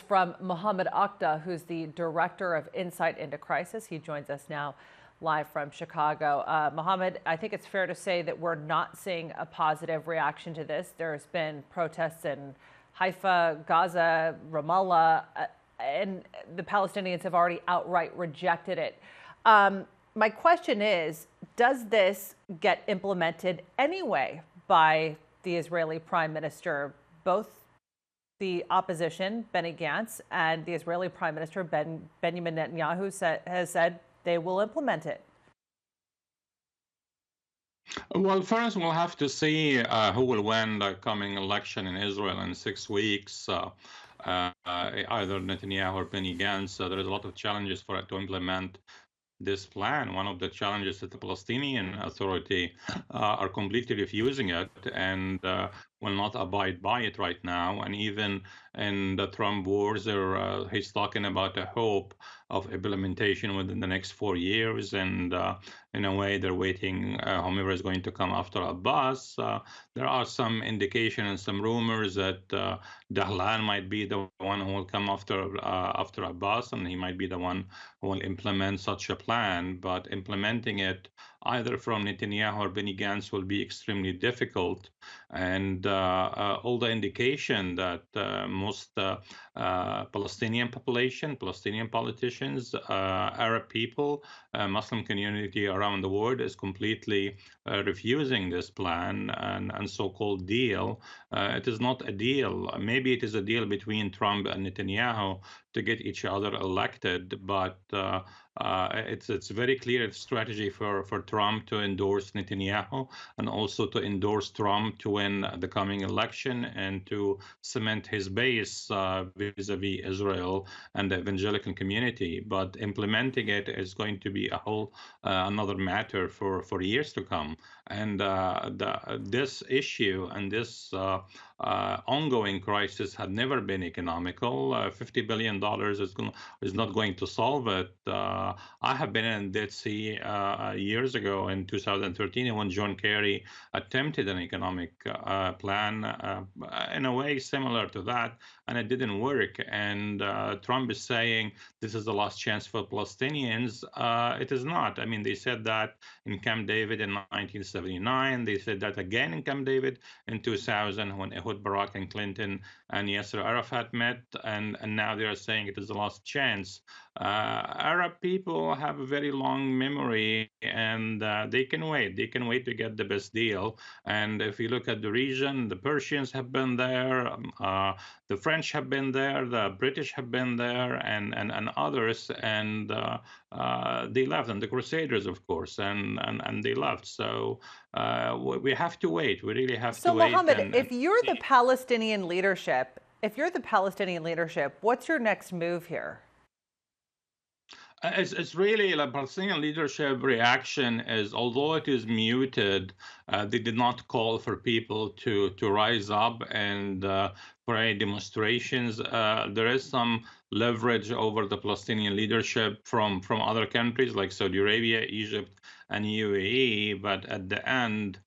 from Mohamed Okda, who's the director of Insight into Crisis. He joins us now live from Chicago. Mohamed, I think it's fair to say that we're not seeing a positive reaction to this. There's been protests in Haifa, Gaza, Ramallah, and the Palestinians have already outright rejected it. My question is, does this get implemented anyway by the Israeli Prime Minister? Both the opposition, Benny Gantz, and the Israeli Prime Minister, Benjamin Netanyahu, has said they will implement it. Well, first we'll have to see who will win the coming election in Israel in 6 weeks. Either Netanyahu or Benny Gantz. There is a lot of challenges for it to implement this plan. One of the challenges that the Palestinian Authority are completely refusing it and will not abide by it right now. And even in the Trump wars, he's talking about a hope of implementation within the next 4 years. And in a way, they're waiting whomever is going to come after Abbas. There are some indication and some rumors that Dahlan might be the one who will come after Abbas, and he might be the one who will implement such a plan. But implementing it either from Netanyahu or Benny Gantz will be extremely difficult. And all the indication that most Palestinian population, Palestinian politicians, Arab people, Muslim community around the world is completely refusing this plan and so-called deal. It is not a deal. Maybe it is a deal between Trump and Netanyahu to get each other elected, but it's very clear strategy for Trump to endorse Netanyahu and also to endorse Trump to win the coming election and to cement his base vis-a-vis Israel and the evangelical community. But implementing it is going to be a whole another matter for years to come. And this issue and this ongoing crisis had never been economical. $50 billion is not going to solve it. I have been in Dead Sea years ago in 2013 when John Kerry attempted an economic plan in a way similar to that, and it didn't work. And Trump is saying this is the last chance for Palestinians. It is not. I mean, they said that in Camp David in 1979. They said that again in Camp David in 2000 when Ehud Barak and Clinton and Yasser Arafat met, and now they are saying it is the last chance. Arab people have a very long memory, and they can wait. They can wait to get the best deal. And if you look at the region, the Persians have been there, the French have been there, the British have been there, and others, and they left, and the Crusaders, of course, and they left. So we have to wait. We really have to wait. So, Mohamed, if you're the Palestinian leadership, what's your next move here? It's really the Palestinian leadership reaction is, although it is muted, they did not call for people to rise up and for any demonstrations. There is some leverage over the Palestinian leadership from other countries like Saudi Arabia, Egypt, and UAE, but at the end,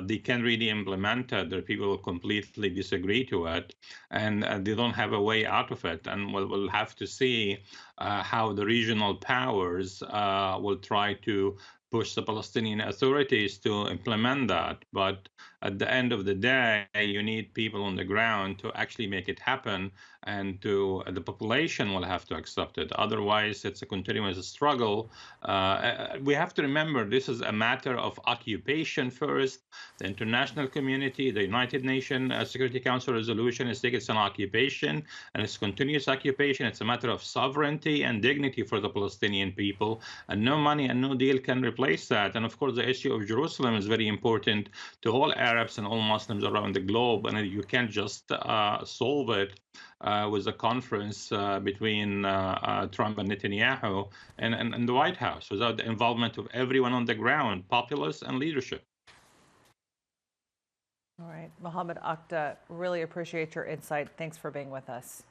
they can't really implement it. There are people who completely disagree to it, and they don't have a way out of it. And we'll have to see how the regional powers will try to push the Palestinian authorities to implement that. But at the end of the day, you need people on the ground to actually make it happen, and the population will have to accept it. Otherwise, it's a continuous struggle. We have to remember this is a matter of occupation first. The international community, the United Nations Security Council resolution is saying it's an occupation, and it's continuous occupation. It's a matter of sovereignty and dignity for the Palestinian people, and no money and no deal can replace that. And of course, the issue of Jerusalem is very important to all Arabs and all Muslims around the globe, and you can't just solve it with a conference between Trump and Netanyahu and the White House without the involvement of everyone on the ground, populace and leadership. All right, Mohamed Okda, really appreciate your insight. Thanks for being with us.